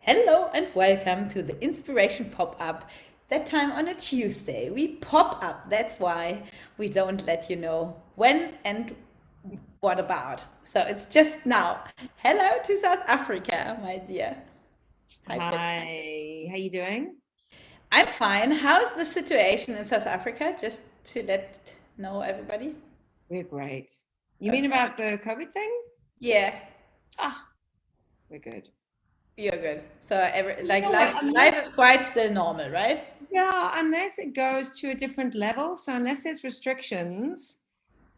Hello and welcome to the Inspiration Pop-Up. That time on a Tuesday. We pop up. That's why we don't let you know when and what about. So it's just now. Hello to South Africa, my dear. Hi, Pip. Hi, how you doing? I'm fine. How's the situation in South Africa? Just to let know everybody. We're great. You mean Okay. about the COVID thing? Yeah, Ah, we're good. you're good. So You like know what? life is quite still normal, right? Unless it goes to a different level. So unless there's restrictions,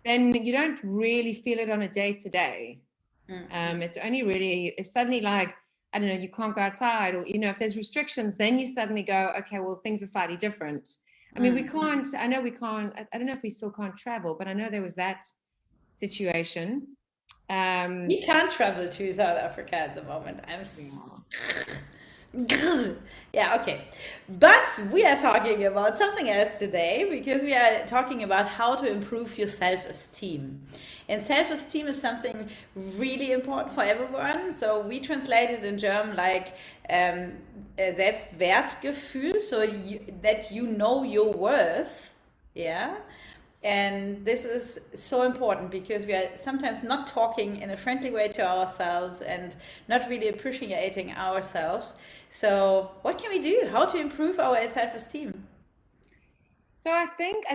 then you don't really feel it on a day to day. It's only really if suddenly like, I don't know, you can't go outside or, if there's restrictions, then you suddenly go, okay, well, things are slightly different. I mean, we can't, I know we can't, I don't know if we still can't travel, but I know there was that situation. Um, We can't travel to South Africa at the moment. yeah. Yeah, okay. But we are talking about something else today because we are talking about how to improve your self-esteem. And self-esteem is something really important for everyone. So we translate it in German like Selbstwertgefühl, so that you know your worth. Yeah. And this is so important because we are sometimes not talking in a friendly way to ourselves and not really appreciating ourselves. So, what can we do? How to improve our self-esteem? So I think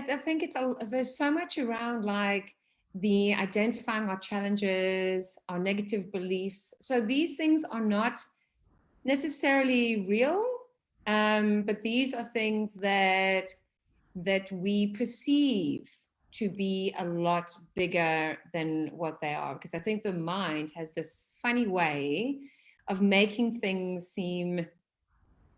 there's so much around like the identifying our challenges, our negative beliefs. So these things are not necessarily real, but these are things that we perceive to be a lot bigger than what they are. Because I think the mind has this funny way of making things seem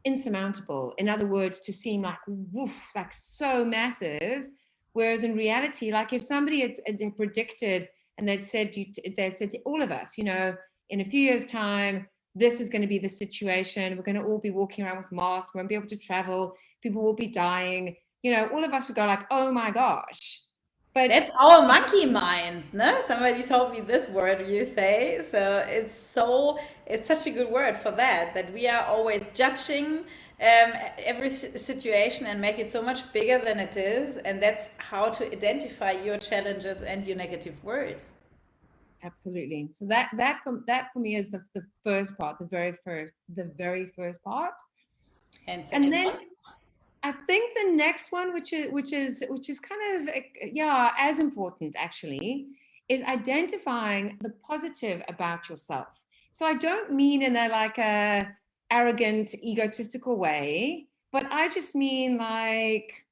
insurmountable. In other words, to seem like woof, like so massive. Whereas in reality, like if somebody had predicted and they'd said to all of us, in a few years' time, this is going to be the situation. We're going to all be walking around with masks. We won't be able to travel. People will be dying. All of us would go like, oh my gosh. But That's our monkey mind, no? Somebody told me this word you say. So it's such a good word for that, that we are always judging every situation and make it so much bigger than it is. And that's how to identify your challenges and your negative words. absolutely. So that for me is the first part, the very first part. And And second then one. I think the next one, which is kind of as important actually, is identifying the positive about yourself. So I don't mean in a arrogant, egotistical way, but I just mean like,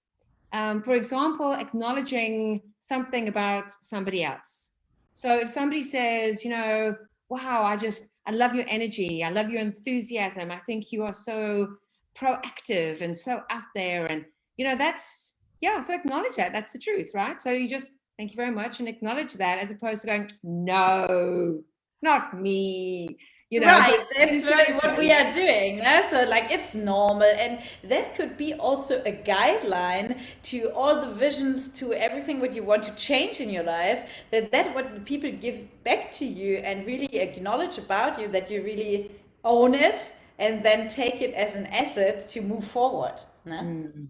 for example, acknowledging something about somebody else. So if somebody says, wow, I love your energy, I love your enthusiasm, I think you are so proactive and so out there. And, so acknowledge that. That's the truth, right? So you just thank you very much and acknowledge that as opposed to going, no, not me, but Right, in a that's very certain what way, we yeah. are doing. So, like, it's normal, and that could be also a guideline to all the visions, to everything what you want to change in your life. That what the people give back to you and really acknowledge about you, that you really own it, and then take it as an asset to move forward. No? Mm.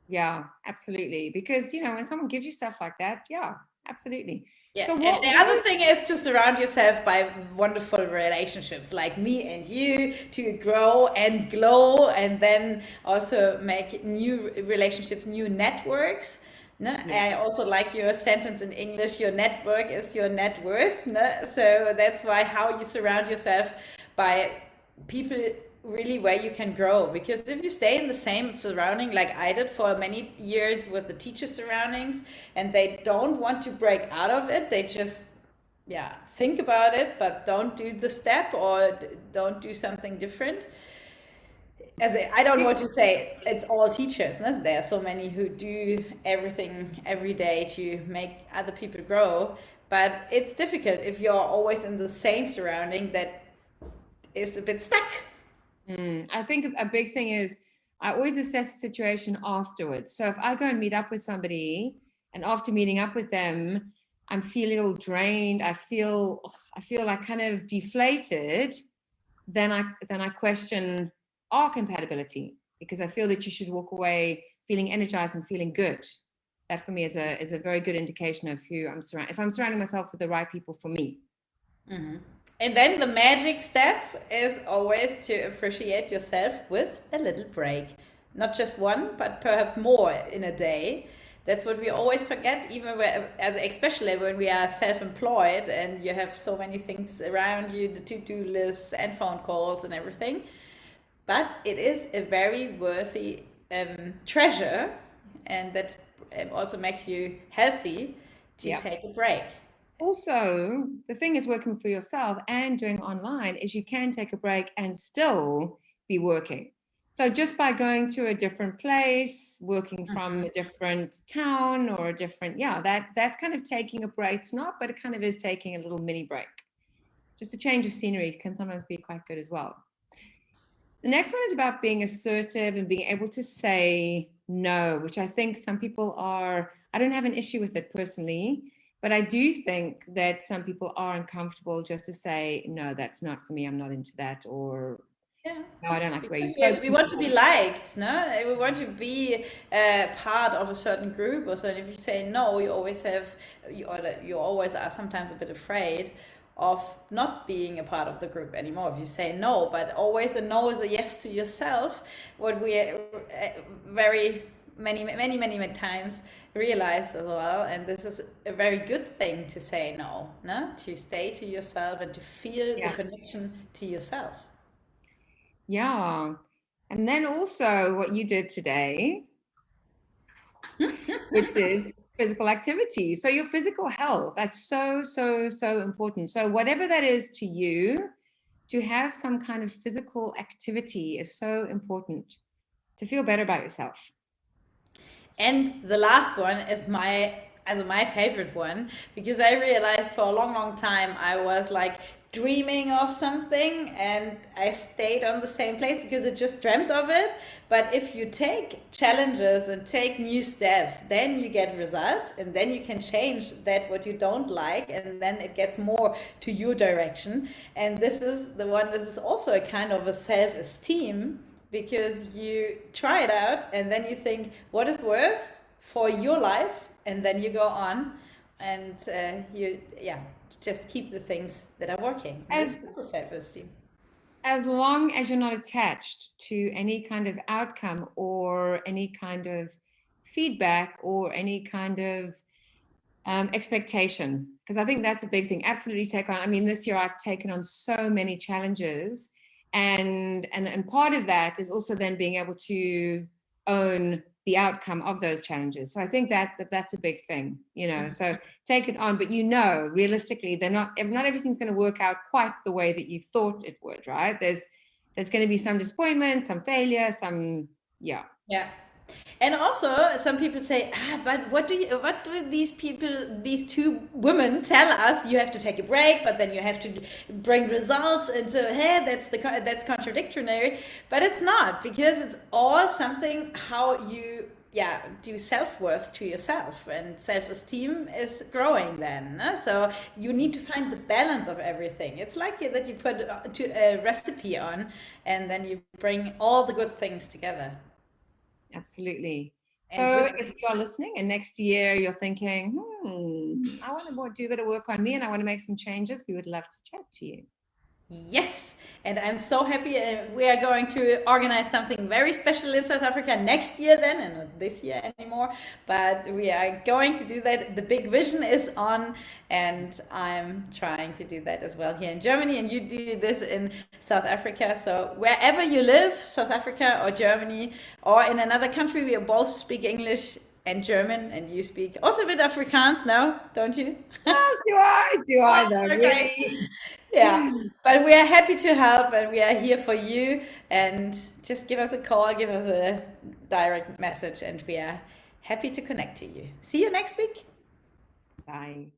Yeah, absolutely. Because, when someone gives you stuff like that, yeah, absolutely. Yeah, So and what the what other is thing is to surround yourself by wonderful relationships like me and you to grow and glow, and then also make new relationships, new networks. No? yeah. I also like your sentence in English, your network is your net worth. No? So that's why how you surround yourself by people really where you can grow, because if you stay in the same surrounding like I did for many years with the teacher surroundings, and they don't want to break out of it, they just think about it but don't do the step or don't do something different. I don't want to say it's all teachers, no? There are so many who do everything every day to make other people grow, but it's difficult if you're always in the same surrounding that is a bit stuck. I think a big thing is I always assess the situation afterwards. So if I go and meet up with somebody and after meeting up with them, I'm feeling a little drained, I feel like kind of deflated, then I question our compatibility, because I feel that you should walk away feeling energized and feeling good. That for me is a very good indication of who I'm surrounded. If I'm surrounding myself with the right people for me. And then the magic step is always to appreciate yourself with a little break. Not just one, but perhaps more in a day. That's what we always forget, even as especially when we are self-employed and you have so many things around you, the to-do lists and phone calls and everything. But it is a very worthy treasure, and that also makes you healthy to Yeah. take a break. Also, the thing is, working for yourself and doing online is you can take a break and still be working. So just by going to a different place, working from a different town or a different, that's kind of taking a break. It's not, but it kind of is taking a little mini break. Just a change of scenery can sometimes be quite good as well. The next one is about being assertive and being able to say no, which I think some people are. I don't have an issue with it personally, but I do think that some people are uncomfortable just to say, no, that's not for me, I'm not into that, or Yeah. no, I don't like the way you Because spoke we to me. want to be liked, no? We want to be part of a certain group or so. And if you say no, you always have, you always are sometimes a bit afraid of not being a part of the group anymore. If you say no, but always a no is a yes to yourself. What we very many times realized as well, and this is a very good thing to say no, no? To stay to yourself and to feel the connection to yourself. Yeah. And then also what you did today, which is physical activity. So your physical health, that's so important. So whatever that is to you, to have some kind of physical activity is so important to feel better about yourself. And the last one is my favorite one, because I realized for a long time I was like dreaming of something and I stayed on the same place because I just dreamt of it. But if you take challenges and take new steps, then you get results, and then you can change that what you don't like, and then it gets more to your direction. And this is the one, this is also a kind of a self-esteem, because you try it out and then you think what is worth for your life, and then you go on and you just keep the things that are working. This is self-esteem. As long as you're not attached to any kind of outcome or any kind of feedback or any kind of expectation, because I think that's a big thing. Absolutely take on. I mean, this year I've taken on so many challenges, and part of that is also then being able to own the outcome of those challenges. So I think that's a big thing, So take it on, but realistically, not everything's going to work out quite the way that you thought it would, right? There's going to be some disappointment, some failure, Yeah. And also, some people say, but what do these people, these two women tell us? You have to take a break, but then you have to bring results. And so, hey, that's contradictory. But it's not, because it's all something how you, do self-worth to yourself, and self-esteem is growing then. So you need to find the balance of everything. It's like that you put a recipe on, and then you bring all the good things together. Absolutely. So if you're listening and next year you're thinking, I want to do a bit of work on me and I want to make some changes, we would love to chat to you. Yes, and I'm so happy we are going to organize something very special in South Africa next year then, and not this year anymore, but we are going to do that. The big vision is on, and I'm trying to do that as well here in Germany, and you do this in South Africa. So wherever you live, South Africa or Germany or in another country, we both speak English and German, and you speak also a bit Afrikaans now, don't you? Oh, do I though, Okay. really? Yeah, but we are happy to help, and we are here for you. And just give us a call, give us a direct message, and we are happy to connect to you. See you next week. Bye.